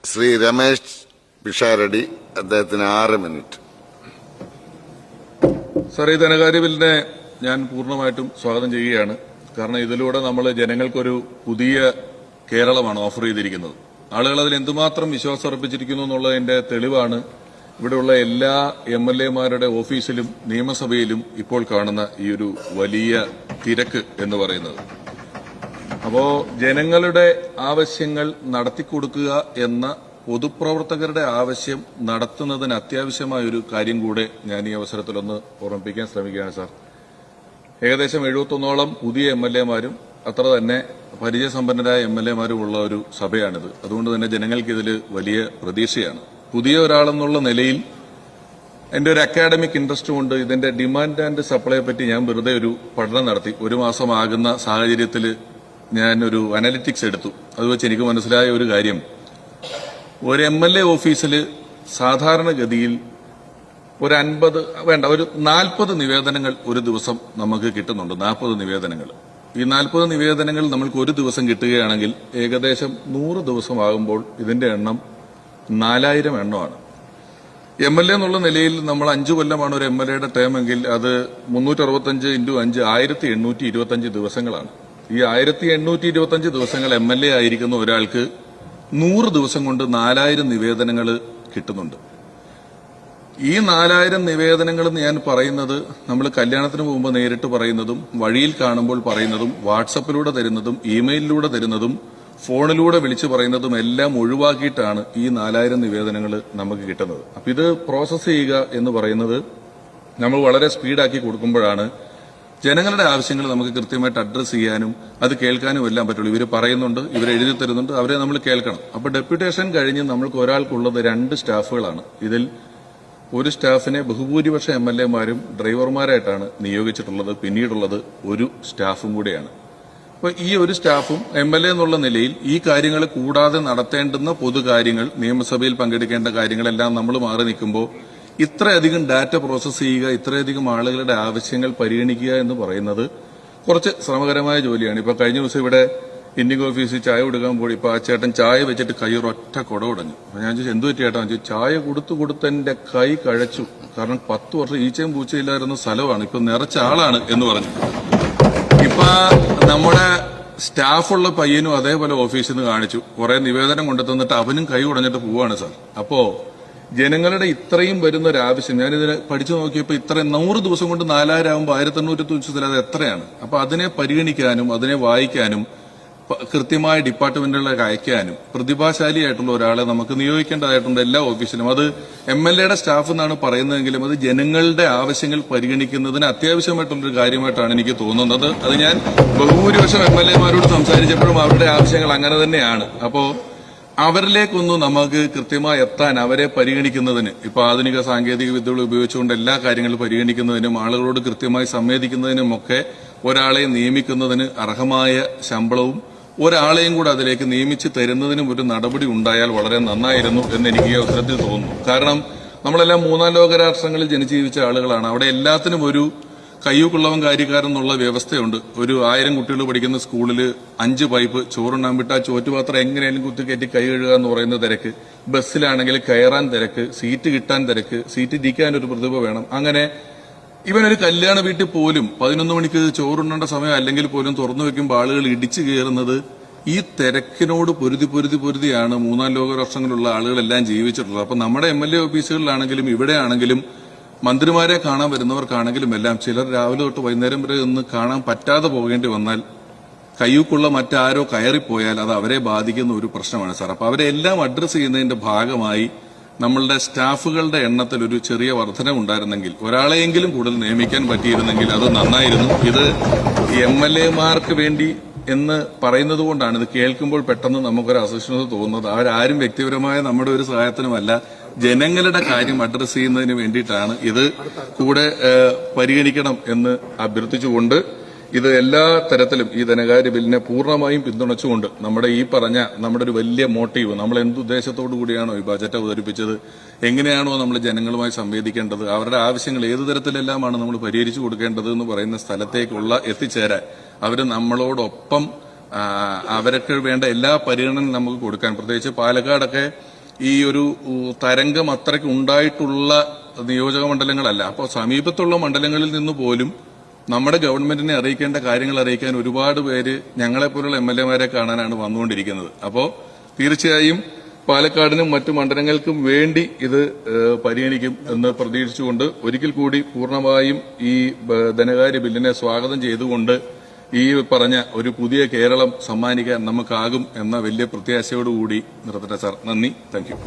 ശ്രീ രമേശ് പിഷാരടി, അദ്ദേഹത്തിന് 6 minute. Sir, ഈ ധനകാര്യ ബില്ലിനെ ഞാൻ പൂർണ്ണമായിട്ടും സ്വാഗതം ചെയ്യുകയാണ്. കാരണം ഇതിലൂടെ നമ്മൾ ജനങ്ങൾക്കൊരു പുതിയ കേരളമാണ് ഓഫർ ചെയ്തിരിക്കുന്നത്. ആളുകൾ അതിൽ എന്തുമാത്രം വിശ്വാസം അർപ്പിച്ചിരിക്കുന്നു എന്നുള്ളതിന്റെ തെളിവാണ് ഇവിടെയുള്ള എല്ലാ MLA-മാരുടെ ഓഫീസിലും നിയമസഭയിലും ഇപ്പോൾ കാണുന്ന ഈ ഒരു വലിയ തിരക്ക് എന്ന് പറയുന്നത്. അപ്പോ ജനങ്ങളുടെ ആവശ്യങ്ങൾ നടത്തിക്കൊടുക്കുക എന്ന പൊതുപ്രവർത്തകരുടെ ആവശ്യം നടത്തുന്നതിന് അത്യാവശ്യമായ ഒരു കാര്യം കൂടെ ഞാൻ ഈ അവസരത്തിലൊന്ന് ഓർമ്മിപ്പിക്കാൻ ശ്രമിക്കുകയാണ് സാർ. ഏകദേശം 71ഓളം പുതിയ MLA-മാരും അത്ര തന്നെ പരിചയസമ്പന്നരായ MLA-മാരും ഉള്ള ഒരു സഭയാണിത്. അതുകൊണ്ട് തന്നെ ജനങ്ങൾക്ക് ഇതിൽ വലിയ പ്രതീക്ഷയാണ്. പുതിയ ഒരാളെന്നുള്ള നിലയിൽ എന്റെ ഒരു അക്കാഡമിക് ഇൻട്രസ്റ്റ് കൊണ്ട് ഇതിന്റെ ഡിമാൻഡ് ആൻഡ് സപ്ലൈയെ പറ്റി ഞാൻ വെറുതെ ഒരു പഠനം നടത്തി. 1 മാസമാകുന്ന സാഹചര്യത്തിൽ ഞാനൊരു അനലിറ്റിക്സ് എടുത്തു. അത് വെച്ച് എനിക്ക് മനസ്സിലായ ഒരു കാര്യം, ഒരു MLA ഓഫീസിൽ സാധാരണഗതിയിൽ ഒരു 40 നിവേദനങ്ങൾ ഒരു ദിവസം നമുക്ക് കിട്ടുന്നുണ്ട്. 40 നിവേദനങ്ങൾ. ഈ 40 നിവേദനങ്ങൾ നമ്മൾക്ക് ഒരു ദിവസം കിട്ടുകയാണെങ്കിൽ ഏകദേശം 100 ദിവസമാകുമ്പോൾ ഇതിന്റെ എണ്ണം 4000 എണ്ണമാണ്. MLA എന്നുള്ള നിലയിൽ നമ്മൾ 5 കൊല്ലമാണ് ഒരു MLA-യുടെ ടേം എങ്കിൽ അത് 365 × 5 1825 ദിവസങ്ങളാണ്. ഈ 1825 ദിവസങ്ങൾ MLA ആയിരിക്കുന്ന ഒരാൾക്ക് 100 ദിവസം കൊണ്ട് 4000 നിവേദനങ്ങൾ കിട്ടുന്നുണ്ട്. ഈ 4000 നിവേദനങ്ങൾ എന്ന് ഞാൻ പറയുന്നത് നമ്മൾ കല്യാണത്തിന് പോകുമ്പോൾ നേരിട്ട് പറയുന്നതും വഴിയിൽ കാണുമ്പോൾ പറയുന്നതും വാട്സപ്പിലൂടെ തരുന്നതും ഇമെയിലിലൂടെ തരുന്നതും ഫോണിലൂടെ വിളിച്ചു പറയുന്നതും എല്ലാം ഒഴിവാക്കിയിട്ടാണ് ഈ 4000 നിവേദനങ്ങൾ നമുക്ക് കിട്ടുന്നത്. അപ്പൊ ഇത് പ്രോസസ് ചെയ്യുക എന്ന് പറയുന്നത് നമ്മൾ വളരെ സ്പീഡാക്കി കൊടുക്കുമ്പോഴാണ് ജനങ്ങളുടെ ആവശ്യങ്ങൾ നമുക്ക് കൃത്യമായിട്ട് അഡ്രസ് ചെയ്യാനും അത് കേൾക്കാനും എല്ലാം പറ്റുള്ളൂ. ഇവർ പറയുന്നുണ്ട്, ഇവർ എഴുതി തരുന്നുണ്ട്, അവരെ നമ്മൾ കേൾക്കണം. അപ്പൊ ഡെപ്യൂട്ടേഷൻ കഴിഞ്ഞ് നമ്മൾക്ക് ഒരാൾക്കുള്ളത് 2 സ്റ്റാഫുകളാണ്. ഇതിൽ ഒരു സ്റ്റാഫിനെ ബഹുഭൂരിപക്ഷ MLA-മാരും ഡ്രൈവർമാരായിട്ടാണ് നിയോഗിച്ചിട്ടുള്ളത്. പിന്നീടുള്ളത് ഒരു സ്റ്റാഫും കൂടെയാണ്. അപ്പൊ ഈ ഒരു സ്റ്റാഫും MLA എന്നുള്ള നിലയിൽ ഈ കാര്യങ്ങൾ കൂടാതെ നടത്തേണ്ടുന്ന പൊതുകാര്യങ്ങൾ, നിയമസഭയിൽ പങ്കെടുക്കേണ്ട കാര്യങ്ങളെല്ലാം നമ്മൾ മാറി നിൽക്കുമ്പോൾ ഇത്രയധികം ഡാറ്റ പ്രോസസ് ചെയ്യുക, ഇത്രയധികം ആളുകളുടെ ആവശ്യങ്ങൾ പരിഗണിക്കുക എന്ന് പറയുന്നത് കുറച്ച് ശ്രമകരമായ ജോലിയാണ്. ഇപ്പൊ കഴിഞ്ഞ ദിവസം ഇവിടെ ഇന്ത്യൻ ഓഫീസിൽ ചായ കൊടുക്കാൻ പോയി. ഇപ്പൊ ആ ചേട്ടൻ ചായ വെച്ചിട്ട് കൈ ഒരൊറ്റ കുട ഉടഞ്ഞു. അപ്പൊ ഞാൻ ചോദിച്ചു, എന്തു പറ്റി ചേട്ടാ? ചായ കൊടുത്ത് എന്റെ കൈ കഴച്ചു. കാരണം 10 വർഷം ഈച്ചയും പൂച്ചയില്ലായിരുന്ന സ്ഥലമാണ്, ഇപ്പൊ നിറച്ച ആളാണ് എന്ന് പറഞ്ഞു. ഇപ്പൊ നമ്മുടെ സ്റ്റാഫുള്ള പയ്യനും അതേപോലെ ഓഫീസിൽ നിന്ന് കാണിച്ചു, കുറെ നിവേദനം കൊണ്ടു തന്നിട്ട് അവനും കൈ ഉടഞ്ഞിട്ട് പോവാണ് സാർ. അപ്പോ ജനങ്ങളുടെ ഇത്രയും വരുന്ന ഒരു ആവശ്യം ഞാനിതിനെ പഠിച്ചു നോക്കിയപ്പോൾ ഇത്രയും 100 ദിവസം കൊണ്ട് 4000 ആകുമ്പോൾ 1825 അത് എത്രയാണ്? അപ്പൊ അതിനെ പരിഗണിക്കാനും അതിനെ വായിക്കാനും കൃത്യമായ ഡിപ്പാർട്ട്മെന്റുകളിലേക്ക് അയക്കാനും പ്രതിഭാശാലിയായിട്ടുള്ള ഒരാളെ നമുക്ക് നിയോഗിക്കേണ്ടതായിട്ടുണ്ട് എല്ലാ ഓഫീസിലും. അത് MLA-യുടെ സ്റ്റാഫ് എന്നാണ് പറയുന്നതെങ്കിലും അത് ജനങ്ങളുടെ ആവശ്യങ്ങൾ പരിഗണിക്കുന്നതിന് അത്യാവശ്യമായിട്ടുള്ളൊരു കാര്യമായിട്ടാണ് എനിക്ക് തോന്നുന്നത്. അത് ഞാൻ ബഹുഭൂരിപക്ഷം MLA-മാരോട് സംസാരിച്ചപ്പോഴും അവരുടെ ആവശ്യങ്ങൾ അങ്ങനെ തന്നെയാണ്. അപ്പോ അവരിലേക്കൊന്നും നമുക്ക് കൃത്യമായി എത്താൻ, അവരെ പരിഗണിക്കുന്നതിന് ഇപ്പൊ ആധുനിക സാങ്കേതിക വിദ്യകൾ ഉപയോഗിച്ചുകൊണ്ട് എല്ലാ കാര്യങ്ങളും പരിഗണിക്കുന്നതിനും ആളുകളോട് കൃത്യമായി സംവേദിക്കുന്നതിനുമൊക്കെ ഒരാളെ നിയമിക്കുന്നതിന് അർഹമായ ശമ്പളവും ഒരാളെയും കൂടെ അതിലേക്ക് നിയമിച്ച് തരുന്നതിനും ഒരു നടപടി ഉണ്ടായാൽ വളരെ നന്നായിരുന്നു എന്ന് എനിക്ക് ഈ അവസരത്തിൽ തോന്നുന്നു. കാരണം നമ്മളെല്ലാം 3ാം ലോക രാഷ്ട്രങ്ങളിൽ ജനിച്ചു ജീവിച്ച ആളുകളാണ്. അവിടെ എല്ലാത്തിനും ഒരു കയ്യൂക്കുള്ളവൻ കാര്യക്കാരെന്നുള്ള വ്യവസ്ഥയുണ്ട്. ഒരു 1000 കുട്ടികൾ പഠിക്കുന്ന സ്കൂളിൽ 5 പൈപ്പ് ചോറുണ്ണാൻ വിട്ട് ആ ചോറ്റുപാത്രം എങ്ങനെയാലും കുത്തിക്കയറ്റി കൈ കഴുകുക എന്ന് പറയുന്ന തിരക്ക്, ബസ്സിലാണെങ്കിൽ കയറാൻ തിരക്ക്, സീറ്റ് കിട്ടാൻ തിരക്ക്, സീറ്റ് ഇരിക്കാൻ ഒരു പ്രതിഭ വേണം. അങ്ങനെ ഇവനൊരു കല്യാണ വീട്ടിൽ പോലും 11 മണിക്ക് ചോറുണ്ണേണ്ട സമയം അല്ലെങ്കിൽ പോലും തുറന്നു വെക്കുമ്പോൾ ആളുകൾ ഇടിച്ചു കയറുന്നത് ഈ തിരക്കിനോട് പൊരുതിയാണ് 3ാം ലോക രാഷ്ട്രങ്ങളിലുള്ള ആളുകളെല്ലാം ജീവിച്ചിട്ടുള്ളത്. അപ്പൊ നമ്മുടെ MLA ഓഫീസുകളിലാണെങ്കിലും ഇവിടെയാണെങ്കിലും മന്ത്രിമാരെ കാണാൻ വരുന്നവർക്കാണെങ്കിലും എല്ലാം ചിലർ രാവിലെ തൊട്ട് വൈകുന്നേരം വരെ ഒന്ന് കാണാൻ പറ്റാതെ പോകേണ്ടി വന്നാൽ കയ്യൂക്കുള്ള മറ്റാരോ കയറിപ്പോയാൽ അത് അവരെ ബാധിക്കുന്ന ഒരു പ്രശ്നമാണ് സാർ. അപ്പൊ അവരെ എല്ലാം അഡ്രസ് ചെയ്യുന്നതിന്റെ ഭാഗമായി നമ്മളുടെ സ്റ്റാഫുകളുടെ എണ്ണത്തിൽ ഒരു ചെറിയ വർധനവുണ്ടായിരുന്നെങ്കിൽ, ഒരാളെയെങ്കിലും കൂടുതൽ നിയമിക്കാൻ പറ്റിയിരുന്നെങ്കിൽ അത് നന്നായിരുന്നു. ഇത് MLA-മാർക്ക് വേണ്ടി എന്ന് പറയുന്നത് കൊണ്ടാണ് ഇത് കേൾക്കുമ്പോൾ പെട്ടെന്ന് നമുക്കൊരു അസഹിഷ്ണുത തോന്നുന്നത്. അവരാരും വ്യക്തിപരമായ നമ്മുടെ ഒരു സഹായത്തിനുമല്ല, ജനങ്ങളുടെ കാര്യം അഡ്രസ് ചെയ്യുന്നതിന് വേണ്ടിയിട്ടാണ്. ഇത് കൂടെ പരിഗണിക്കണം എന്ന് അഭ്യർത്ഥിച്ചുകൊണ്ട് ഇത് എല്ലാ തരത്തിലും ഈ ധനകാര്യ ബില്ലിനെ പൂർണ്ണമായും പിന്തുണച്ചുകൊണ്ട് നമ്മുടെ ഈ പറഞ്ഞ നമ്മുടെ ഒരു വലിയ മോട്ടീവ്, നമ്മൾ എന്തുദ്ദേശത്തോടു കൂടിയാണോ ഈ ബജറ്റ് അവതരിപ്പിച്ചത്, എങ്ങനെയാണോ നമ്മൾ ജനങ്ങളുമായി സംവേദിക്കേണ്ടത്, അവരുടെ ആവശ്യങ്ങൾ ഏതു തരത്തിലെല്ലാമാണ് നമ്മൾ പരിഹരിച്ചു കൊടുക്കേണ്ടത് എന്ന് പറയുന്ന സ്ഥലത്തേക്കുള്ള എത്തിച്ചേരാൻ അവർ നമ്മളോടൊപ്പം അവർക്ക് വേണ്ട എല്ലാ പരിഗണനയും നമുക്ക് കൊടുക്കാൻ, പ്രത്യേകിച്ച് പാലക്കാടൊക്കെ ഈ ഒരു തരംഗം അത്രയ്ക്ക് ഉണ്ടായിട്ടുള്ള നിയോജക മണ്ഡലങ്ങളല്ല. അപ്പോൾ സമീപത്തുള്ള മണ്ഡലങ്ങളിൽ നിന്ന് പോലും നമ്മുടെ ഗവൺമെന്റിനെ അറിയിക്കേണ്ട കാര്യങ്ങൾ അറിയിക്കാൻ ഒരുപാട് പേര് ഞങ്ങളെപ്പോലുള്ള MLA-മാരെ കാണാനാണ് വന്നുകൊണ്ടിരിക്കുന്നത്. അപ്പോൾ തീർച്ചയായും പാലക്കാടിനും മറ്റു മണ്ഡലങ്ങൾക്കും വേണ്ടി ഇത് പരിഗണിക്കും എന്ന് പ്രതീക്ഷിച്ചുകൊണ്ട് ഒരിക്കൽ കൂടി പൂർണ്ണമായും ഈ ധനകാര്യ ബില്ലിനെ സ്വാഗതം ചെയ്തുകൊണ്ട് ഈ പറഞ്ഞ ഒരു പുതിയ കേരളം സമ്മാനിക്കാൻ നമുക്കാകും എന്ന വലിയ പ്രത്യാശയോടുകൂടി നിർത്തട്ടെ സാർ. നന്ദി. Thank you.